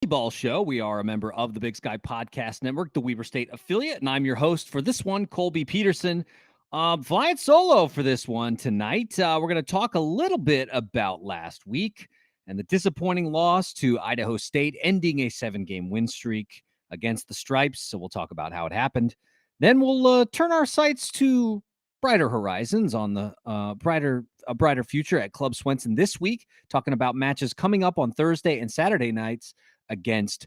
Volleyball Show. We are a member of the Big Sky Podcast Network, the Weber State affiliate, and I'm your host for this one, Colby Peterson. Flying solo for this one tonight. We're going to talk a little bit about last week and the disappointing loss to Idaho State, ending a 7-game win streak against the Stripes. So we'll talk about how it happened. Then we'll turn our sights to brighter horizons on the brighter future at Club Swenson this week, talking about matches coming up on Thursday and Saturday nights against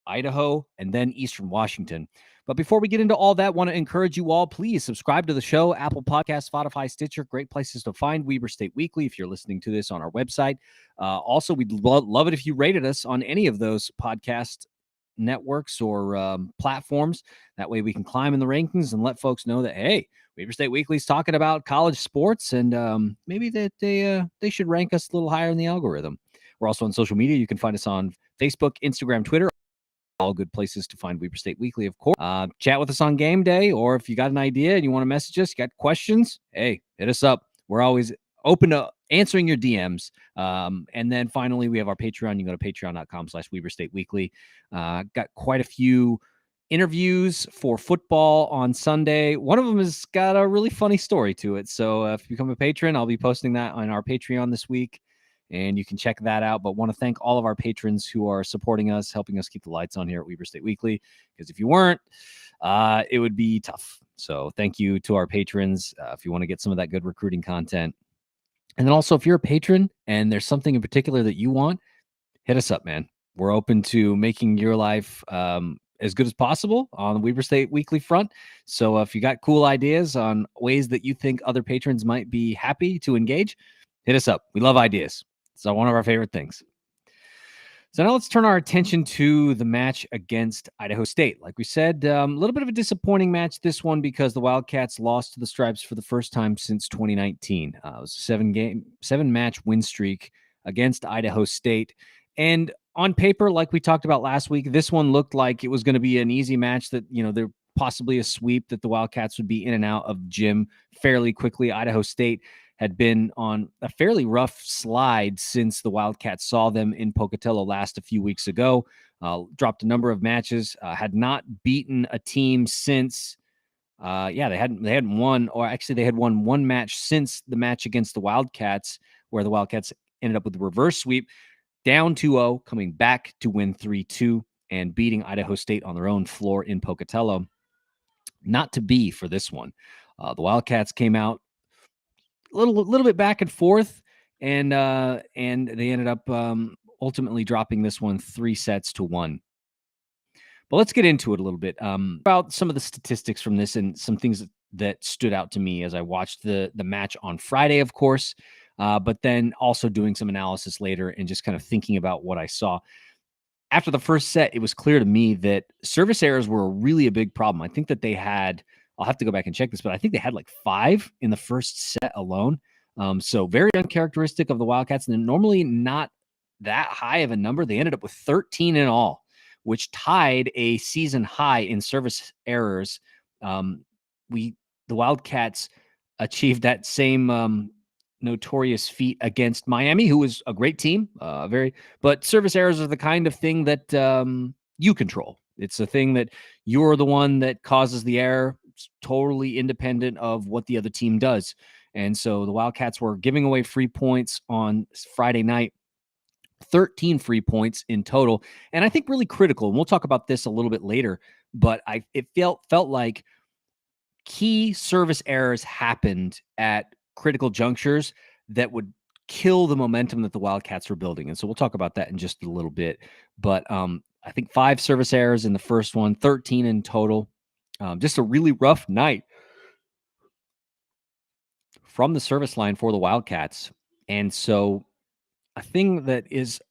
Idaho and then Eastern Washington. But before we get into all that, want to encourage you all, please subscribe to the show, Apple Podcasts, Spotify, Stitcher, great places to find Weber State Weekly if you're listening to this on our website. Also, we'd love it if you rated us on any of those podcast networks or platforms. That way we can climb in the rankings and let folks know that, hey, Weber State Weekly is talking about college sports, and maybe that they should rank us a little higher in the algorithm. We're also on social media. You can find us on Facebook, Instagram, Twitter, all good places to find Weber State Weekly, of course. Chat with us on game day, or if you got an idea and you want to message us, you got questions, hey, hit us up. We're always open to answering your DMs. And then finally, we have our Patreon. You can go to patreon.com/Weber State Weekly. Got quite a few interviews for football on Sunday. One of them has got a really funny story to it. So if you become a patron, I'll be posting that on our Patreon this week, and you can check that out. But want to thank all of our patrons who are supporting us, helping us keep the lights on here at Weber State Weekly, because if you weren't, it would be tough. So thank you to our patrons. If you want to get some of that good recruiting content, and then also if you're a patron and there's something in particular that you want, hit us up, man. We're open to making your life as good as possible on the Weber State Weekly front. So if you got cool ideas on ways that you think other patrons might be happy to engage, hit us up. We love ideas. It's one of our favorite things. So now let's turn our attention to the match against Idaho State. Like we said, a little bit of a disappointing match, this one, because the Wildcats lost to the Stripes for the first time since 2019. It was a 7-match win streak against Idaho State. And on paper, like we talked about last week, this one looked like it was going to be an easy match that, there possibly a sweep, that the Wildcats would be in and out of gym fairly quickly. Idaho State had been on a fairly rough slide since the Wildcats saw them in Pocatello last a few weeks ago. Dropped a number of matches, had not beaten a team since, they hadn't won, or actually they had won one match since the match against the Wildcats, where the Wildcats ended up with the reverse sweep, down 2-0, coming back to win 3-2 and beating Idaho State on their own floor in Pocatello. Not to be for this one. The Wildcats came out a little bit back and forth, and they ended up ultimately dropping this one 3-1. But let's get into it a little bit about some of the statistics from this and some things that stood out to me as I watched the match on Friday, of course, but then also doing some analysis later and just kind of thinking about what I saw. After the first set, it was clear to me that service errors were really a big problem. I think that they had, I'll have to go back and check this, but I think they had like 5 in the first set alone. So very uncharacteristic of the Wildcats, and normally not that high of a number. They ended up with 13 in all, which tied a season high in service errors. The Wildcats achieved that same notorious feat against Miami, who was a great team, but service errors are the kind of thing that you control. It's a thing that you're the one that causes the error. It's totally independent of what the other team does. And so the Wildcats were giving away free points on Friday night, 13 free points in total. And I think really critical, and we'll talk about this a little bit later, but it felt like key service errors happened at critical junctures that would kill the momentum that the Wildcats were building. And so we'll talk about that in just a little bit. But I think 5 service errors in the first one, 13 in total. Just a really rough night from the service line for the Wildcats. And so a thing that is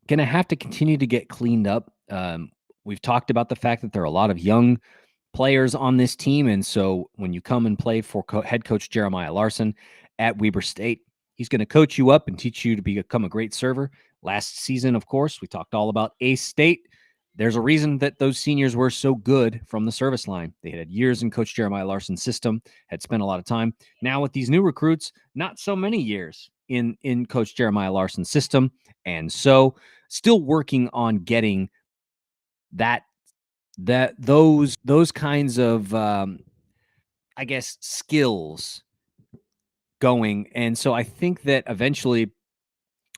going to have to continue to get cleaned up. We've talked about the fact that there are a lot of young players on this team. And so when you come and play for head coach Jeremiah Larson at Weber State, he's going to coach you up and teach you to become a great server. Last season, of course, we talked all about Ace State. There's a reason that those seniors were so good from the service line. They had years in Coach Jeremiah Larson's system, had spent a lot of time. Now with these new recruits, not so many years in Coach Jeremiah Larson's system. And so still working on getting those kinds of I guess skills going. And so I think that eventually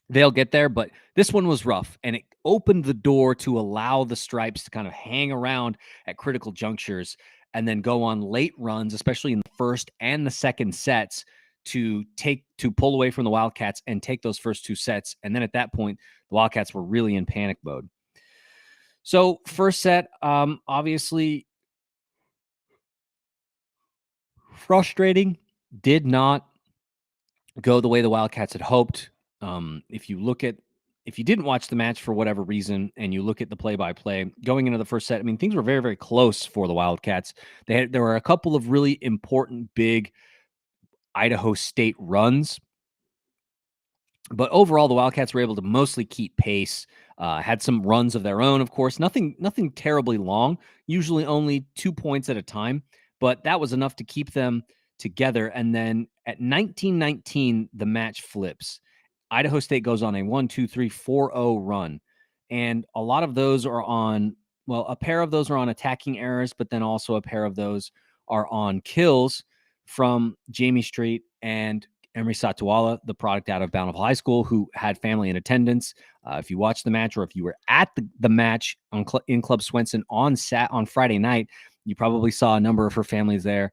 they'll get there, but this one was rough, and it opened the door to allow the Stripes to kind of hang around at critical junctures and then go on late runs, especially in the first and the second sets, to pull away from the Wildcats and take those first two sets. And then at that point, the Wildcats were really in panic mode. So first set, obviously frustrating, did not go the way the Wildcats had hoped. If you didn't watch the match for whatever reason and you look at the play-by-play going into the first set, I mean, things were very, very close for the Wildcats. There were a couple of really important big Idaho State runs, but overall the Wildcats were able to mostly keep pace. Had some runs of their own, of course, nothing terribly long, usually only 2 points at a time, but that was enough to keep them together. And then at 19-19, the match flips. Idaho State goes on a 1-2-3-4-0 run. And a lot of those are on, well, a pair of those are on attacking errors, but then also a pair of those are on kills from Jamie Street and Emery Satuala, the product out of Bountiful High School, who had family in attendance. If you watched the match, or if you were at the match in Club Swenson on Friday night, you probably saw a number of her families there.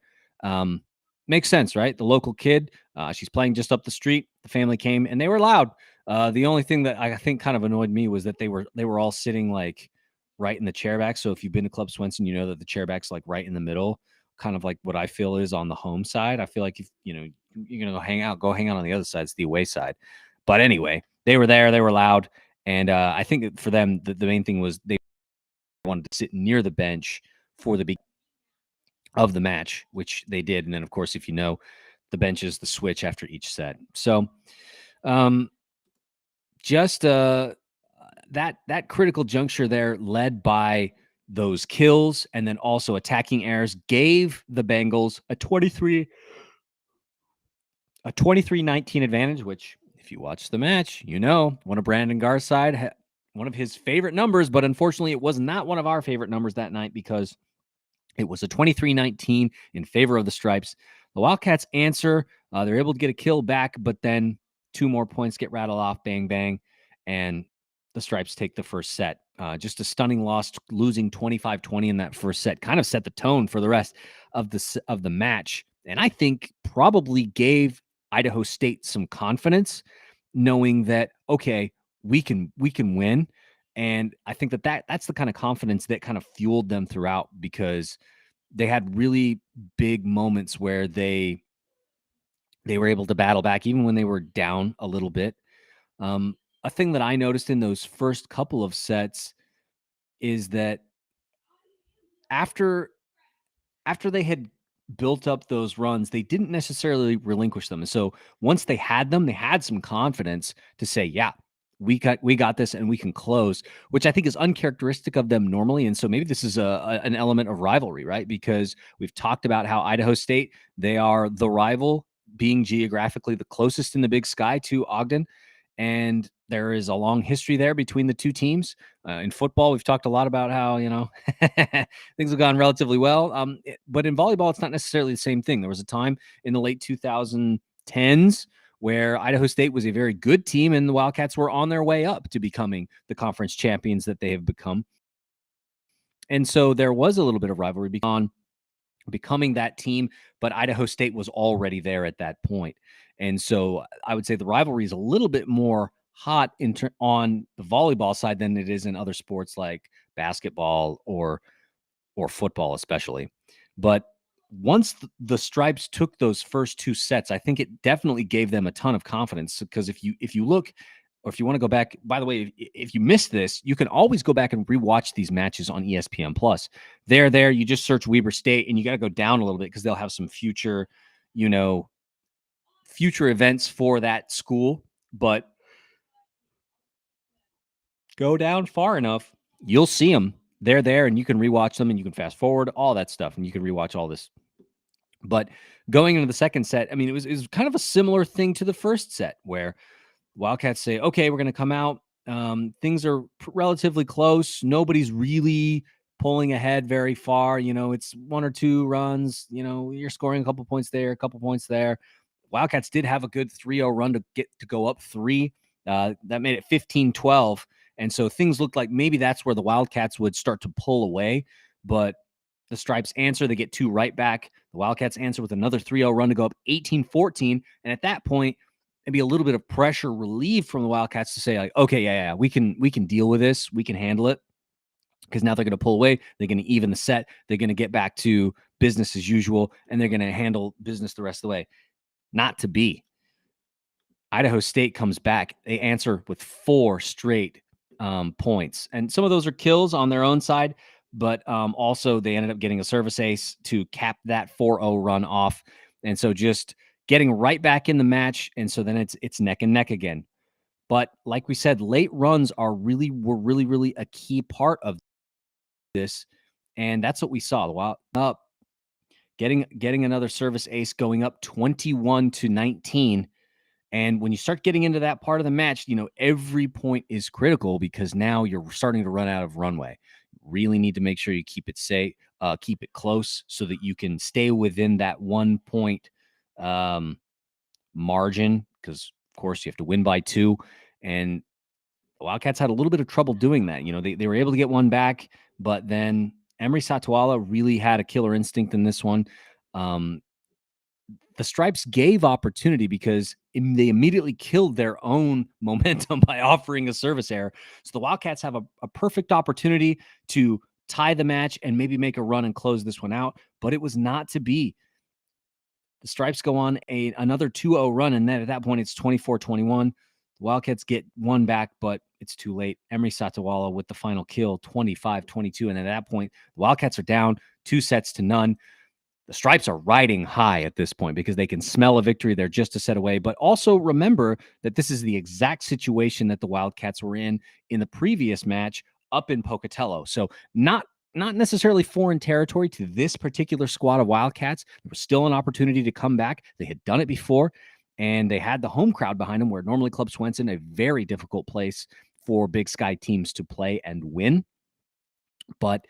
Makes sense, right? The local kid, she's playing just up the street. The family came and they were loud. The only thing that I think kind of annoyed me was that they were all sitting like right in the chairback. So if you've been to Club Swenson, you know that the chairback's like right in the middle, kind of like what I feel is on the home side. I feel like if you're gonna go hang out on the other side. It's the away side. But anyway, they were there, they were loud, and I think for them the main thing was they wanted to sit near the bench for the beginning of the match, which they did. And then, of course, if you know, the bench is the switch after each set. So just that critical juncture there, led by those kills and then also attacking errors, gave the Bengals a 23-19 advantage, which if you watch the match, one of Brandon Gar's side, one of his favorite numbers, but unfortunately it was not one of our favorite numbers that night because it was a 23-19 in favor of the Stripes. The Wildcats answer. They're able to get a kill back, but then 2 more points get rattled off, bang, bang, and the Stripes take the first set. Just a stunning loss, losing 25-20 in that first set. Kind of set the tone for the rest of the match, and I think probably gave Idaho State some confidence, knowing that, okay, we can win. And I think that's the kind of confidence that kind of fueled them throughout, because they had really big moments where they were able to battle back even when they were down a little bit. A thing that I noticed in those first couple of sets is that after they had built up those runs, they didn't necessarily relinquish them. And so once they had them, they had some confidence to say, yeah, we got this and we can close, which I think is uncharacteristic of them normally. And so maybe this is an element of rivalry, right? Because we've talked about how Idaho State, they are the rival, being geographically the closest in the Big Sky to Ogden. And there is a long history there between the two teams. In football, we've talked a lot about how, things have gone relatively well. But in volleyball, it's not necessarily the same thing. There was a time in the late 2010s where Idaho State was a very good team and the Wildcats were on their way up to becoming the conference champions that they have become. And so there was a little bit of rivalry on becoming that team, but Idaho State was already there at that point. And so I would say the rivalry is a little bit more hot on the volleyball side than it is in other sports like basketball or football, especially. But once the Stripes took those first 2 sets, I think it definitely gave them a ton of confidence, because if you look, or if you want to go back, by the way, if you missed this, you can always go back and rewatch these matches on ESPN Plus. They're there. You just search Weber State, and you got to go down a little bit because they'll have some future events for that school. But go down far enough, you'll see them. They're there, and you can rewatch them, and you can fast forward, all that stuff, and you can rewatch all this. But going into the second set, I mean, it was kind of a similar thing to the first set, where Wildcats say, okay, we're going to come out. Things are relatively close. Nobody's really pulling ahead very far. It's 1 or 2 runs. You're scoring a couple points there, a couple points there. Wildcats did have a good 3-0 run to get to go up 3. That made it 15-12. And so things looked like maybe that's where the Wildcats would start to pull away. But the Stripes answer. They get 2 right back. The Wildcats answer with another 3-0 run to go up 18-14. And at that point, maybe a little bit of pressure relieved from the Wildcats to say, like, okay, yeah, we can deal with this. We can handle it. Because now they're going to pull away. They're going to even the set. They're going to get back to business as usual, and they're going to handle business the rest of the way. Not to be. Idaho State comes back. They answer with 4 straight points. And some of those are kills on their own side, but also they ended up getting a service ace to cap that 4-0 run off. And so just getting right back in the match. And so then it's neck and neck again. But like we said, late runs were really a key part of this. And that's what we saw. The Wild up getting another service ace, going up 21-19. And when you start getting into that part of the match, every point is critical because now you're starting to run out of runway. Really need to make sure you keep it safe, keep it close so that you can stay within that 1 point margin. Because of course you have to win by 2, and the Wildcats had a little bit of trouble doing that. They were able to get one back, but then Emery Satuala really had a killer instinct in this one. The Stripes gave opportunity because they immediately killed their own momentum by offering a service error. So the Wildcats have a perfect opportunity to tie the match and maybe make a run and close this one out, but it was not to be. The Stripes go on another 2-0 run, and then at that point, it's 24-21. The Wildcats get one back, but it's too late. Emery Satawala with the final kill, 25-22. And at that point, the Wildcats are down 2-0. The Stripes are riding high at this point because they can smell a victory. They're just a set away. But also remember that this is the exact situation that the Wildcats were in the previous match up in Pocatello. So not necessarily foreign territory to this particular squad of Wildcats. There was still an opportunity to come back. They had done it before, and they had the home crowd behind them, where normally Club Swenson, a very difficult place for Big Sky teams to play and win. But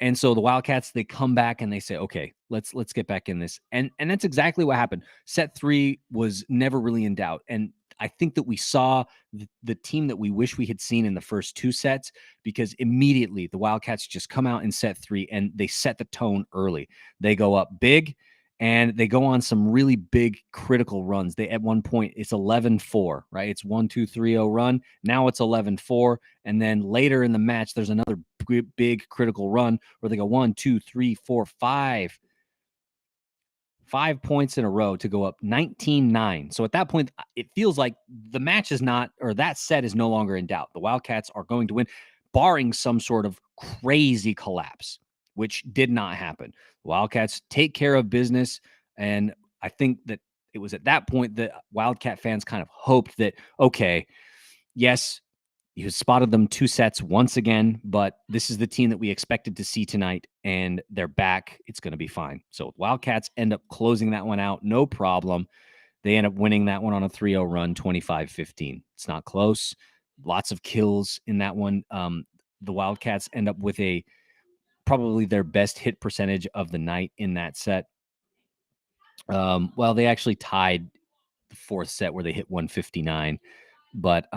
and so the Wildcats, they come back and they say, okay, let's get back in this. And that's exactly what happened. Set 3 was never really in doubt. And I think that we saw the team that we wish we had seen in the first 2 sets, because immediately the Wildcats just come out in set 3 and they set the tone early. They go up big and they go on some really big critical runs. At one point, it's 11-4, right? It's 1-2-3-0 run. Now it's 11-4. And then later in the match, there's another big critical run where they go 1, 2, 3, 4, 5 points in a row to go up 19-9. So at that point, it feels like the match is not, or that set is no longer in doubt. The Wildcats are going to win, barring some sort of crazy collapse, which did not happen. The Wildcats take care of business. And I think that it was at that point that Wildcat fans kind of hoped that, okay, yes, you spotted them 2 sets once again, but this is the team that we expected to see tonight, and they're back. It's going to be fine. So Wildcats end up closing that one out, no problem. They end up winning that one on a 3-0 run, 25-15. It's not close. Lots of kills in that one. The Wildcats end up with probably their best hit percentage of the night in that set. Well, they actually tied the 4th set where they hit 159, but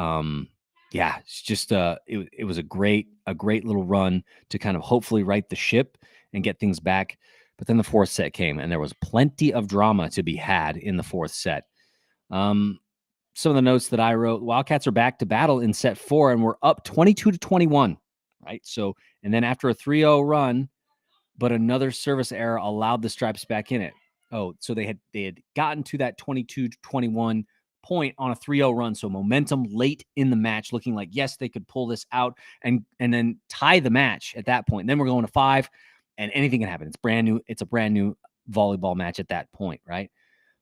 yeah, it's just it was a great little run to kind of hopefully right the ship and get things back. But then the 4th set came, and there was plenty of drama to be had in the 4th set. Some of the notes that I wrote: Wildcats are back to battle in set 4, and we're up 22-21. Right. So, and then after a 3-0 run, but another service error allowed the Stripes back in it. Oh, so they had gotten to that 22-21 point on a 3-0 run. So momentum late in the match, looking like, yes, they could pull this out and then tie the match at that point. And then we're going to 5, and anything can happen. It's brand new. It's a brand new volleyball match at that point, right?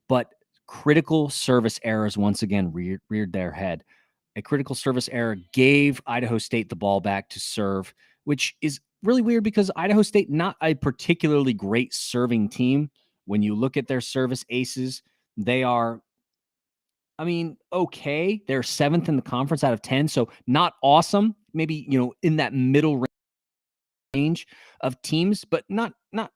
But critical service errors once again reared their head. A critical service error gave Idaho State the ball back to serve, which is really weird because Idaho State, not a particularly great serving team. When you look at their service aces, they are I mean, okay, they're 7th in the conference out of 10, so not awesome. Maybe, in that middle range of teams, but not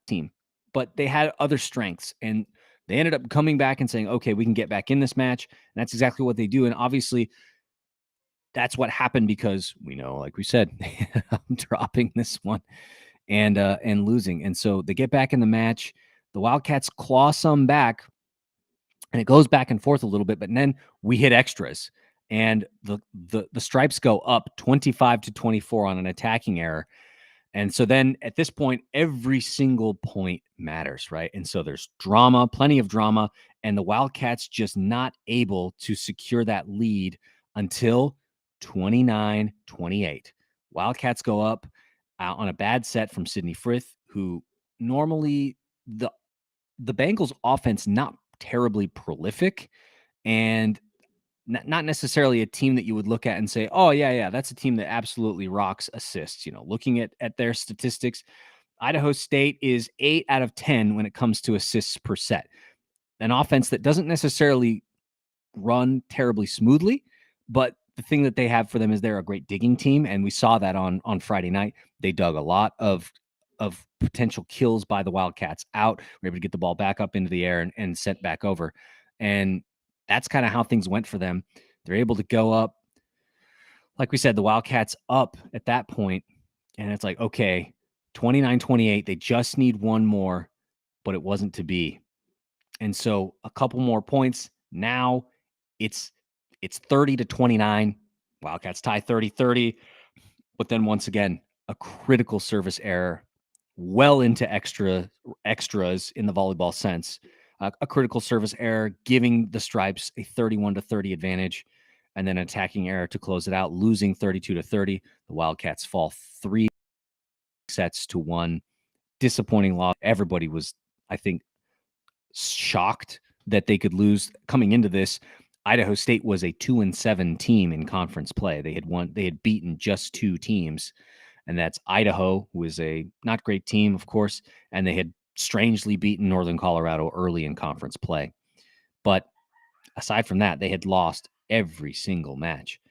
team. But they had other strengths, and they ended up coming back and saying, "Okay, we can get back in this match." And that's exactly what they do. And obviously, that's what happened because we know, like we said, I'm dropping this one and losing. And so they get back in the match. The Wildcats claw some back, and it goes back and forth a little bit, but then we hit extras, and the stripes go up 25-24 on an attacking error. And so then at this point, every single point matters, right? And so there's drama, plenty of drama, and the Wildcats just not able to secure that lead until 29-28. Wildcats go up on a bad set from Sydney Frith, who normally the Bengals offense not terribly prolific, and not necessarily a team that you would look at and say, "Oh, yeah, that's a team that absolutely rocks assists." Looking at their statistics, Idaho State is 8 out of 10 when it comes to assists per set. An offense that doesn't necessarily run terribly smoothly, but the thing that they have for them is they're a great digging team, and we saw that on Friday night. They dug a lot of potential kills by the Wildcats out. We're able to get the ball back up into the air and sent back over. And that's kind of how things went for them. They're able to go up. Like we said, the Wildcats up at that point, and it's like, okay, 29-28. They just need one more, but it wasn't to be. And so a couple more points. Now it's 30-29. Wildcats tie 30-30. But then once again, a critical service error well into extras in the volleyball sense. A critical service error giving the Stripes a 31-30 advantage, and then an attacking error to close it out, losing 32-30. The Wildcats fall 3-1. Disappointing loss. Everybody was, I think, shocked that they could lose coming into this. Idaho State was a 2-7 team in conference play. They had beaten just 2 teams, and that's Idaho, who is a not great team, of course, and they had strangely beaten Northern Colorado early in conference play. But aside from that, they had lost every single match.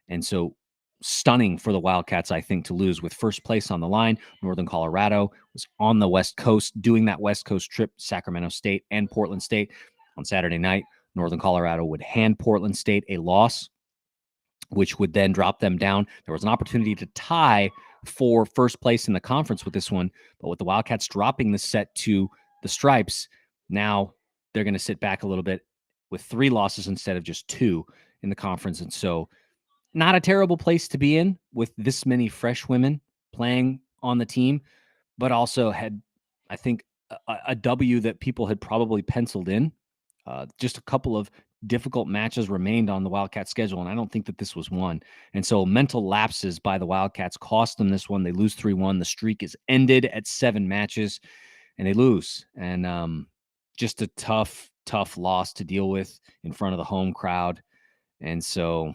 And so stunning for the Wildcats, I think, to lose with first place on the line. Northern Colorado was on the West Coast doing that West Coast trip, Sacramento State and Portland State. On Saturday night, Northern Colorado would hand Portland State a loss, which would then drop them down. There was an opportunity to tie for first place in the conference with this one, but with the Wildcats dropping the set to the Stripes, now they're going to sit back a little bit with 3 losses instead of just 2 in the conference. And so not a terrible place to be in with this many fresh women playing on the team, but also had, I think, a W that people had probably penciled in. Just a couple of difficult matches remained on the Wildcats schedule, and I don't think that this was one. And so mental lapses by the Wildcats cost them this one. They lose 3-1. The streak is ended at 7 matches, and they lose. And just a tough loss to deal with in front of the home crowd. And so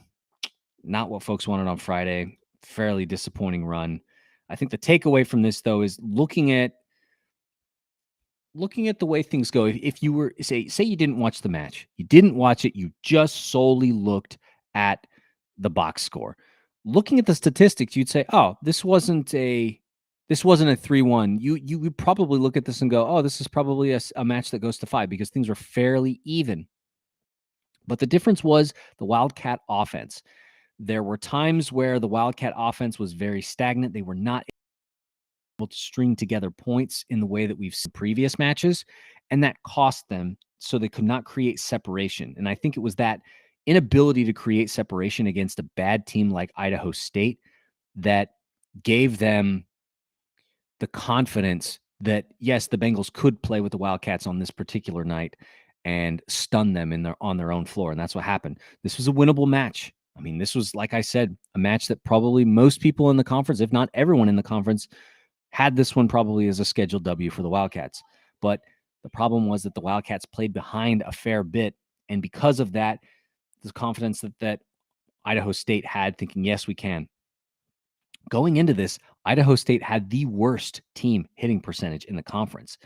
not what folks wanted on Friday. Fairly disappointing run. I think the takeaway from this, though, is looking at the way things go. If you were say you didn't watch the match, you didn't watch it, you just solely looked at the box score. Looking at the statistics, you'd say, "Oh, this wasn't a 3-1." You would probably look at this and go, "Oh, this is probably a match that goes to 5," because things were fairly even. But the difference was the Wildcat offense. There were times where the Wildcat offense was very stagnant. They were not able to string together points in the way that we've seen previous matches, and that cost them, so they could not create separation. And I think it was that inability to create separation against a bad team like Idaho State that gave them the confidence that, yes, the Bengals could play with the Wildcats on this particular night and stun them on their own floor. And that's what happened. This was a winnable match. I mean, this was, like I said, a match that probably most people in the conference, if not everyone in the conference, had this one probably as a scheduled W for the Wildcats. But the problem was that the Wildcats played behind a fair bit. And because of that, the confidence that Idaho State had, thinking, yes, we can. Going into this, Idaho State had the worst team hitting percentage in the conference.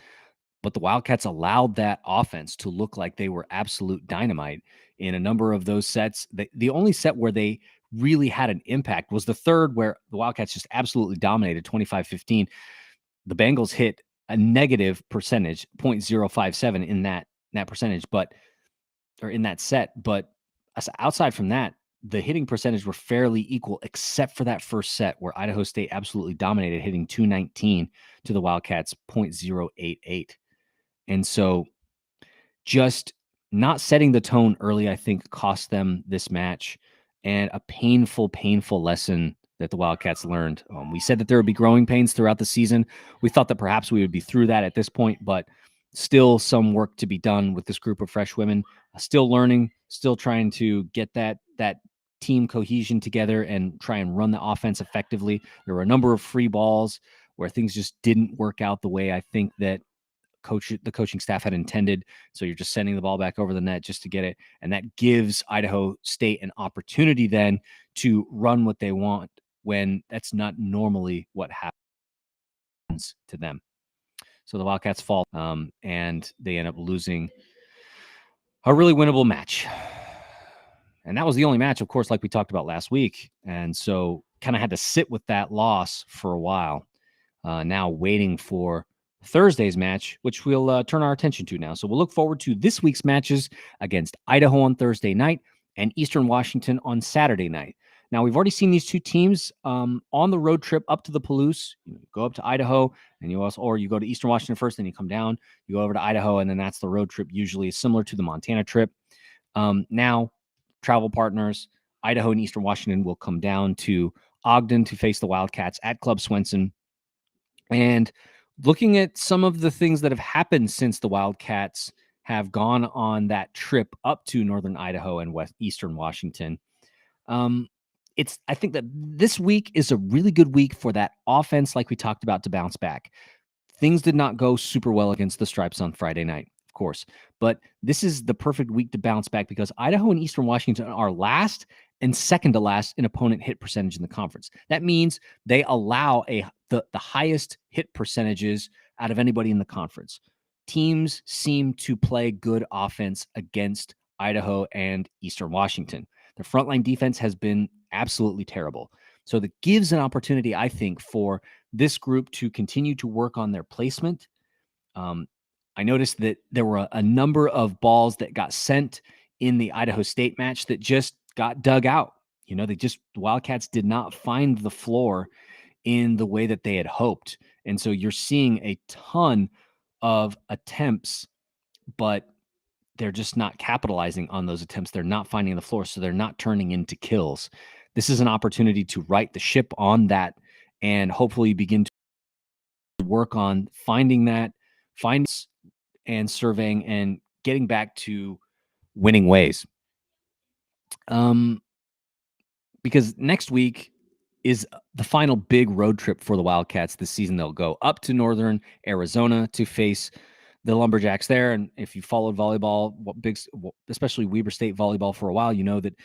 But the Wildcats allowed that offense to look like they were absolute dynamite in a number of those sets. The only set where they really had an impact was the third, where the Wildcats just absolutely dominated 25-15. The Bengals hit a negative percentage, 0.057 in that percentage, or in that set. But outside from that, the hitting percentage were fairly equal, except for that first set where Idaho State absolutely dominated, hitting 219 to the Wildcats 0.088. And so just not setting the tone early, I think, cost them this match, and a painful, painful lesson that the Wildcats learned. We said that there would be growing pains throughout the season. We thought that perhaps we would be through that at this point, but still some work to be done with this group of fresh women. Still learning, still trying to get that team cohesion together and try and run the offense effectively. There were a number of free balls where things just didn't work out the way I think that the coaching staff had intended. So you're just sending the ball back over the net just to get it. And that gives Idaho State an opportunity then to run what they want, when that's not normally what happens to them. So the Wildcats fall, and they end up losing a really winnable match. And that was the only match, of course, like we talked about last week. And so kind of had to sit with that loss for a while, now waiting for Thursday's match, which we'll turn our attention to now. So we'll look forward to this week's matches against Idaho on Thursday night and Eastern Washington on Saturday night. Now, we've already seen these two teams on the road trip up to the Palouse. You go up to Idaho, and you go to Eastern Washington first, then you come down, you go over to Idaho, and then that's the road trip, usually similar to the Montana trip. Now, travel partners, Idaho and Eastern Washington will come down to Ogden to face the Wildcats at Club Swenson. And looking at some of the things that have happened since the Wildcats have gone on that trip up to northern Idaho and eastern Washington, I think that this week is a really good week for that offense, like we talked about, to bounce back. Things did not go super well against the Stripes on Friday night, of course, but this is the perfect week to bounce back because Idaho and Eastern Washington are last and second to last in opponent hit percentage in the conference. That means they allow the highest hit percentages out of anybody in the conference. Teams seem to play good offense against Idaho and Eastern Washington. Their frontline defense has been absolutely terrible. So that gives an opportunity, I think, for this group to continue to work on their placement. I noticed that there were a number of balls that got sent in the Idaho State match that just got dug out. The Wildcats did not find the floor in the way that they had hoped. And so you're seeing a ton of attempts, but they're just not capitalizing on those attempts. They're not finding the floor, so they're not turning into kills. This is an opportunity to right the ship on that and hopefully begin to work on finding and surveying and getting back to winning ways. Because next week is the final big road trip for the Wildcats this season. They'll go up to northern Arizona to face the Lumberjacks there. And if you followed volleyball, especially Weber State volleyball for a while, you know that,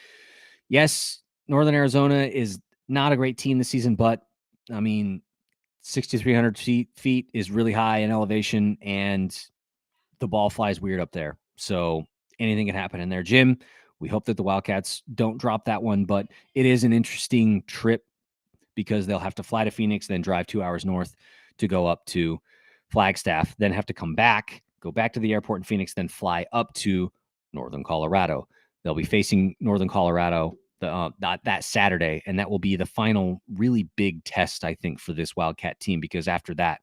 yes, northern Arizona is not a great team this season, but 6,300 feet is really high in elevation, and the ball flies weird up there. So anything can happen in their gym. We hope that the Wildcats don't drop that one, but it is an interesting trip because they'll have to fly to Phoenix, then drive 2 hours north to go up to Flagstaff, then have to come back, go back to the airport in Phoenix, then fly up to northern Colorado. They'll be facing northern Colorado that Saturday, and that will be the final really big test, I think, for this Wildcat team, because after that,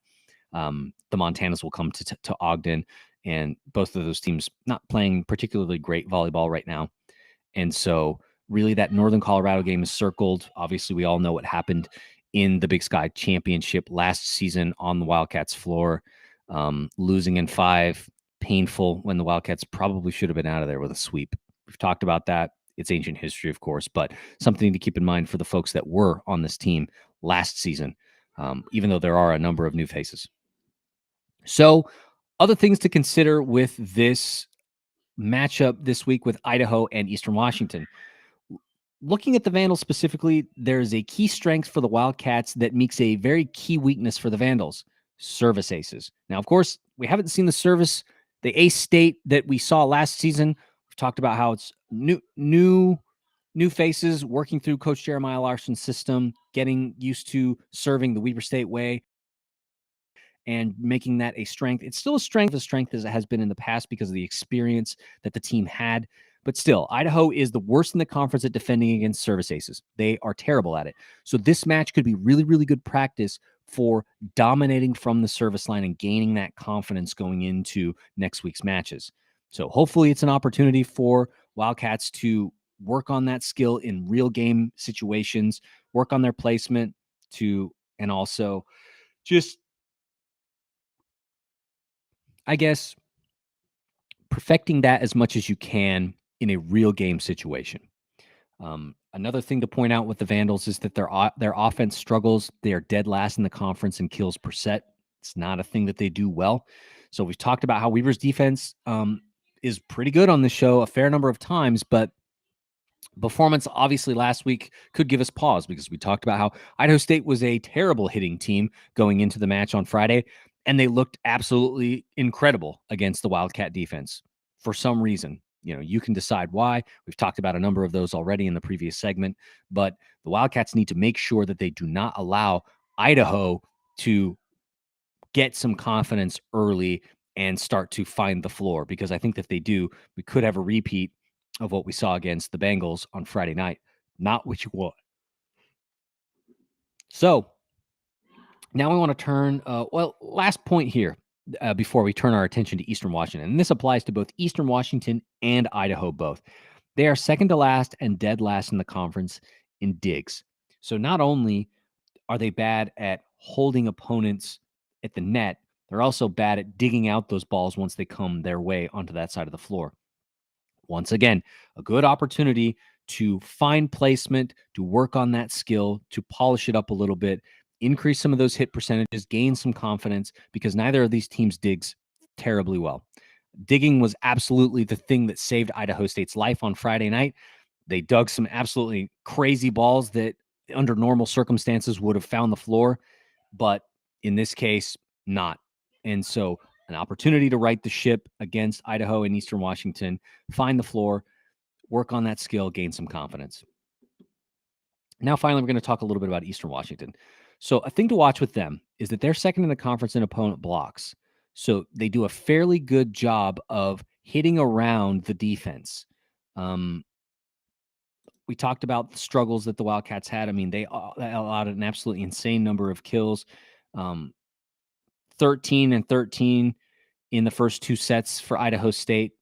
the Montanas will come to Ogden, and both of those teams not playing particularly great volleyball right now. And so really that northern Colorado game is circled. Obviously, we all know what happened in the Big Sky Championship last season on the Wildcats floor, losing in 5, painful, when the Wildcats probably should have been out of there with a sweep. We've talked about that. It's ancient history, of course, but something to keep in mind for the folks that were on this team last season, even though there are a number of new faces. So other things to consider with this matchup this week with Idaho and Eastern Washington. Looking at the Vandals specifically, there's a key strength for the Wildcats that makes a very key weakness for the Vandals: service aces. Now, of course, we haven't seen the ace state that we saw last season. We've talked about how it's new faces working through Coach Jeremiah Larson's system, getting used to serving the Weber State way and making that a strength. It's still a strength as it has been in the past because of the experience that the team had. But still, Idaho is the worst in the conference at defending against service aces. They are terrible at it. So this match could be really, really good practice for dominating from the service line and gaining that confidence going into next week's matches. So hopefully it's an opportunity for Wildcats to work on that skill in real game situations, work on their placement and also just, I guess, perfecting that as much as you can in a real game situation. Another thing to point out with the Vandals is that their offense struggles. They are dead last in the conference in kills per set. It's not a thing that they do well. So we've talked about how Weber's defense is pretty good on this show a fair number of times, but performance obviously last week could give us pause because we talked about how Idaho State was a terrible hitting team going into the match on Friday, and they looked absolutely incredible against the Wildcat defense for some reason. You can decide why. We've talked about a number of those already in the previous segment, but the Wildcats need to make sure that they do not allow Idaho to get some confidence early and start to find the floor, because I think that if they do, we could have a repeat of what we saw against the Bengals on Friday night. Not what you want. So now we want to turn, last point here before we turn our attention to Eastern Washington. And this applies to both Eastern Washington and Idaho both. They are second to last and dead last in the conference in digs. So not only are they bad at holding opponents at the net, they're also bad at digging out those balls once they come their way onto that side of the floor. Once again, a good opportunity to find placement, to work on that skill, to polish it up a little bit, increase some of those hit percentages, gain some confidence, because neither of these teams digs terribly well. Digging was absolutely the thing that saved Idaho State's life on Friday night. They dug some absolutely crazy balls that under normal circumstances would have found the floor, but in this case, not. And so an opportunity to right the ship against Idaho and Eastern Washington, find the floor, work on that skill, gain some confidence. Now, finally, we're going to talk a little bit about Eastern Washington. So a thing to watch with them is that they're second in the conference in opponent blocks. So they do a fairly good job of hitting around the defense. We talked about the struggles that the Wildcats had. I mean, they allowed an absolutely insane number of kills, 13 and 13 in the first two sets for Idaho State.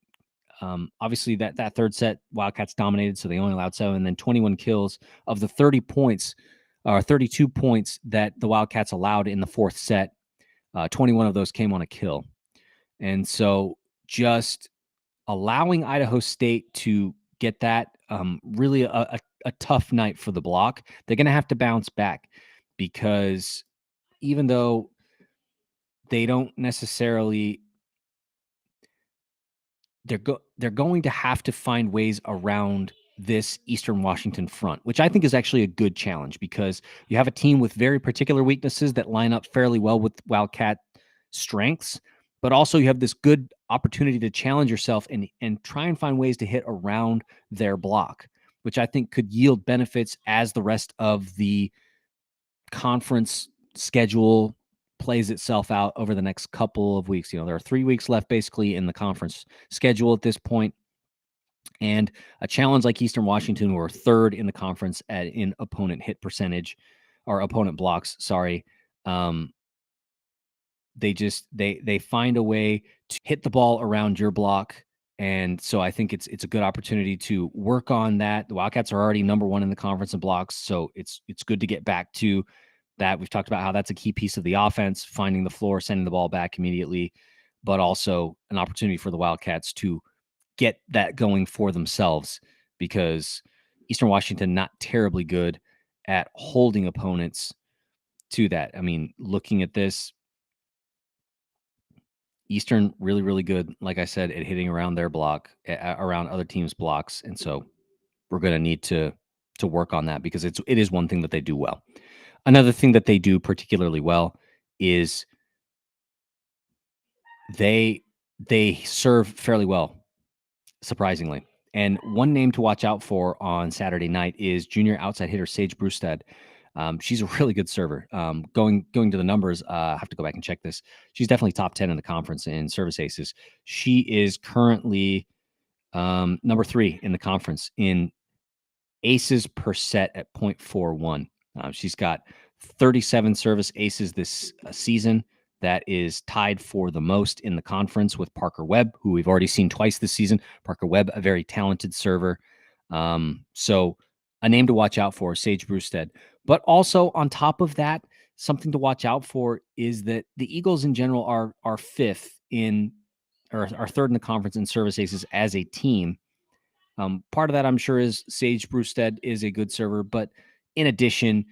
Obviously, that third set, Wildcats dominated, so they only allowed 7, and then 21 kills of the 30 points, or 32 points that the Wildcats allowed in the fourth set. 21 of those came on a kill. And so just allowing Idaho State to get that, really a tough night for the block. They're going to have to bounce back, because even though they don't necessarily, they're going to have to find ways around this Eastern Washington front, which I think is actually a good challenge, because you have a team with very particular weaknesses that line up fairly well with Wildcat strengths, but also you have this good opportunity to challenge yourself and try and find ways to hit around their block, which I think could yield benefits as the rest of the conference schedule plays itself out over the next couple of weeks. There are 3 weeks left basically in the conference schedule at this point. And a challenge like Eastern Washington, who are third in the conference in opponent hit percentage, or opponent blocks, sorry. They find a way to hit the ball around your block. And so I think it's a good opportunity to work on that. The Wildcats are already number 1 in the conference in blocks, so it's good to get back to that. We've talked about how that's a key piece of the offense, finding the floor, sending the ball back immediately, but also an opportunity for the Wildcats to get that going for themselves, because Eastern Washington not terribly good at holding opponents to that. I mean, looking at this, Eastern really, really good, like I said, at hitting around their block, around other teams' blocks. And so we're going to need to work on that, because it is one thing that they do well. Another thing that they do particularly well is they serve fairly well, surprisingly. And one name to watch out for on Saturday night is junior outside hitter Sage Brewstead. She's a really good server. Going to the numbers, I have to go back and check this. She's definitely top 10 in the conference in service aces. She is currently number 3 in the conference in aces per set at 0.41. She's got 37 service aces this season. That is tied for the most in the conference with Parker Webb, who we've already seen twice this season. Parker Webb, a very talented server. So a name to watch out for, Sage Brewstead. But also on top of that, something to watch out for is that the Eagles in general are fifth in, or are third in the conference in service aces as a team. Part of that, I'm sure, is Sage Brewstead is a good server. But in addition,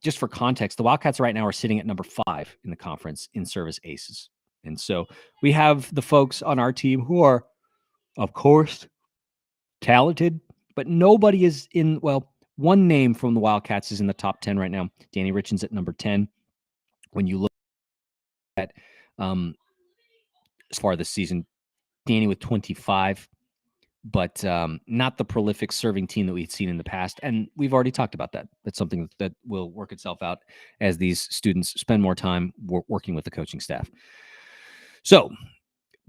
just for context, the Wildcats right now are sitting at number 5 in the conference in service aces. And so we have the folks on our team who are, of course, talented, but nobody is in, well, one name from the Wildcats is in the top 10 right now. Danny Richens at number 10. When you look at as far this season, Danny with 25. But not the prolific serving team that we've seen in the past. And we've already talked about that. That's something that will work itself out as these students spend more time working with the coaching staff. So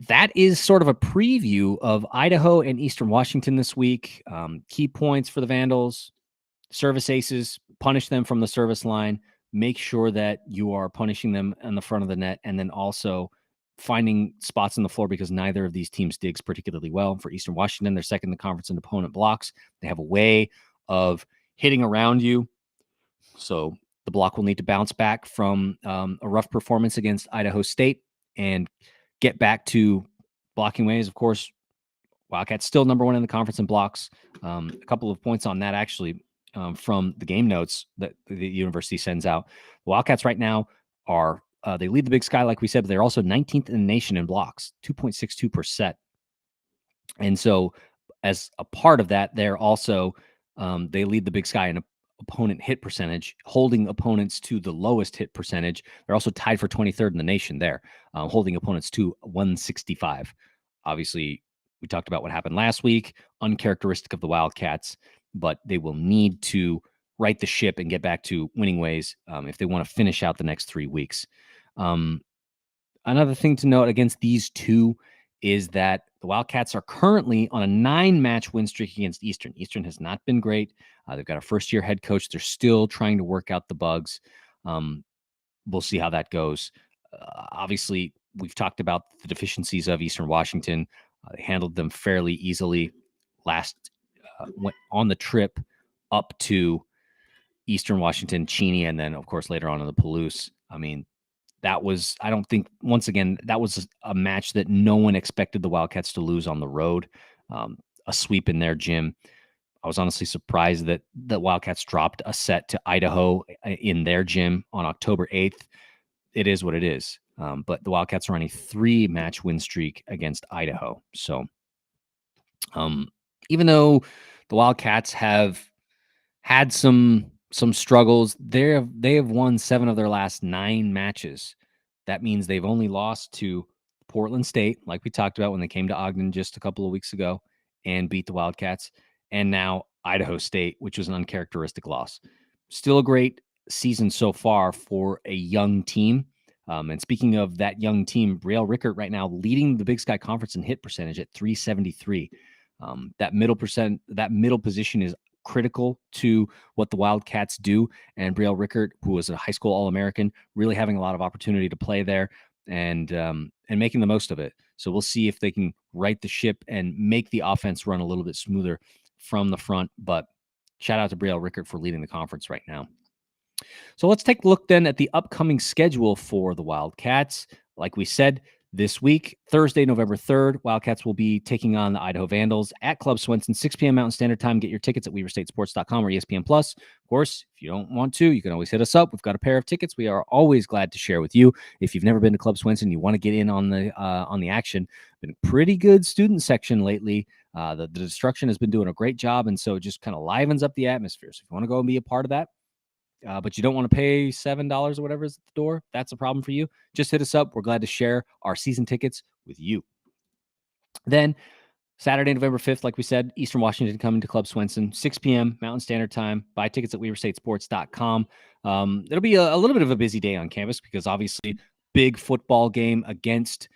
that is sort of a preview of Idaho and Eastern Washington this week. Key points for the Vandals: service aces, punish them from the service line. Make sure that you are punishing them on the front of the net, and then also finding spots on the floor, because neither of these teams digs particularly well. For Eastern Washington, they're second in the conference in opponent blocks. They have a way of hitting around you. So the block will need to bounce back from a rough performance against Idaho State and get back to blocking ways. Of course, Wildcats still number 1 in the conference in blocks. A couple of points on that, actually, from the game notes that the university sends out. The Wildcats right now are they lead the Big Sky, like we said, but they're also 19th in the nation in blocks, 2.62 per set. And so as a part of that, they're also they lead the Big Sky in opponent hit percentage, holding opponents to the lowest hit percentage. They're also tied for 23rd in the nation there, holding opponents to 165. Obviously, we talked about what happened last week, uncharacteristic of the Wildcats, but they will need to right the ship and get back to winning ways if they want to finish out the next 3 weeks. Another thing to note against these two is that the Wildcats are currently on a 9-match win streak against Eastern. Eastern has not been great. They've got a first-year head coach. They're still trying to work out the bugs. We'll see how that goes. Obviously, we've talked about the deficiencies of Eastern Washington. They handled them fairly easily last went on the trip up to Eastern Washington, Cheney, and then, of course, later on in the Palouse. I mean, that was, I don't think, once again, that was a match that no one expected the Wildcats to lose on the road. A sweep in their gym. I was honestly surprised that the Wildcats dropped a set to Idaho in their gym on October 8th. It is what it is. But the Wildcats are on a 3-match win streak against Idaho. So even though the Wildcats have had some struggles, they have won 7 of their last 9 matches. That means they've only lost to Portland State, like we talked about when they came to Ogden just a couple of weeks ago and beat the Wildcats, and now Idaho State, which was an uncharacteristic loss. Still a great season so far for a young team. And speaking of that young team, Brielle Rickert right now leading the Big Sky Conference in hit percentage at 373. That middle position is critical to what the Wildcats do. And Brielle Rickert, who was a high school All-American, really having a lot of opportunity to play there and making the most of it. So we'll see if they can right the ship and make the offense run a little bit smoother from the front. But shout out to Brielle Rickert for leading the conference right now. So let's take a look then at the upcoming schedule for the Wildcats. Like we said, this week, Thursday, November 3rd, Wildcats will be taking on the Idaho Vandals at Club Swenson, 6 p.m. Mountain Standard Time. Get your tickets at weaverstatesports.com or ESPN+. Of course, if you don't want to, you can always hit us up. We've got a pair of tickets we are always glad to share with you. If you've never been to Club Swenson, you want to get in on the action. Been a pretty good student section lately. The Destruction has been doing a great job, and so it just kind of livens up the atmosphere. So if you want to go and be a part of that, but you don't want to pay $7 or whatever is at the door, that's a problem for you, just hit us up. We're glad to share our season tickets with you. Then Saturday, November 5th, like we said, Eastern Washington coming to Club Swenson, 6 p.m. Mountain Standard Time. Buy tickets at WeaverStateSports.com. It'll be a little bit of a busy day on campus because obviously big football game against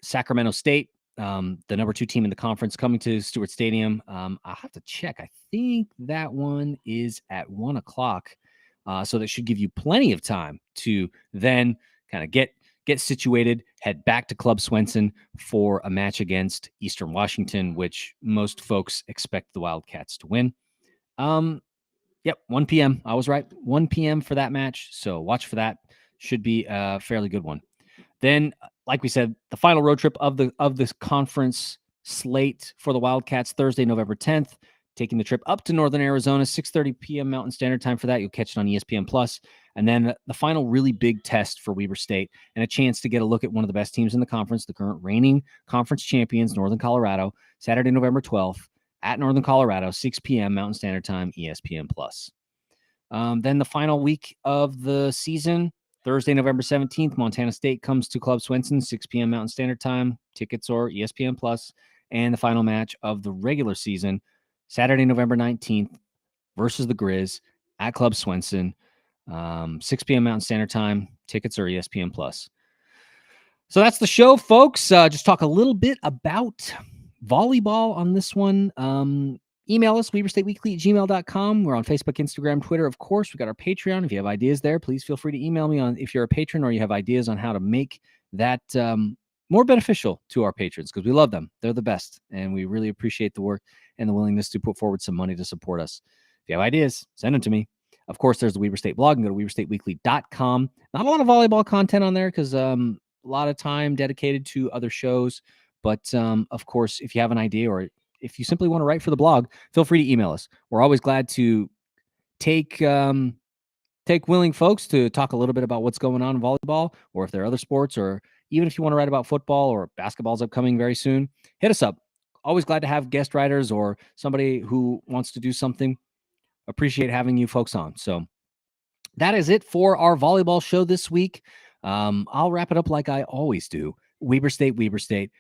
Sacramento State, the number 2 team in the conference, coming to Stewart Stadium. I'll have to check. I think that one is at 1 o'clock. So that should give you plenty of time to then kind of get situated, head back to Club Swenson for a match against Eastern Washington, which most folks expect the Wildcats to win. Yep, 1 p.m. I was right. 1 p.m. for that match. So watch for that. Should be a fairly good one. Then, like we said, the final road trip of this conference slate for the Wildcats, Thursday, November 10th, taking the trip up to Northern Arizona, 6:30 p.m. Mountain Standard Time for that. You'll catch it on ESPN Plus. And then the final really big test for Weber State and a chance to get a look at one of the best teams in the conference, the current reigning conference champions, Northern Colorado, Saturday, November 12th at Northern Colorado, 6 p.m. Mountain Standard Time, ESPN Plus. Then the final week of the season, Thursday, November 17th, Montana State comes to Club Swenson, 6 p.m. Mountain Standard Time, tickets or ESPN Plus. And the final match of the regular season, Saturday, November 19th, versus the Grizz at Club Swenson, 6 p.m. Mountain Standard Time, tickets or ESPN Plus. So that's the show, folks. Just talk a little bit about volleyball on this one. Email us, WeaverStateWeekly@gmail.com. We're on Facebook, Instagram, Twitter, of course. We got our Patreon. If you have ideas there, please feel free to email me on if you're a patron or you have ideas on how to make that more beneficial to our patrons, because we love them. They're the best, and we really appreciate the work and the willingness to put forward some money to support us. If you have ideas, send them to me. Of course, there's the Weber State blog. You can go to WeaverStateWeekly.com. Not a lot of volleyball content on there because a lot of time dedicated to other shows. But, of course, if you have an idea or if you simply want to write for the blog, feel free to email us. We're always glad to take willing folks to talk a little bit about what's going on in volleyball, or if there are other sports, or even if you want to write about football or basketball's upcoming very soon, hit us up. Always glad to have guest writers or somebody who wants to do something. Appreciate having you folks on. So that is it for our volleyball show this week. I'll wrap it up like I always do. Weber State, Weber State.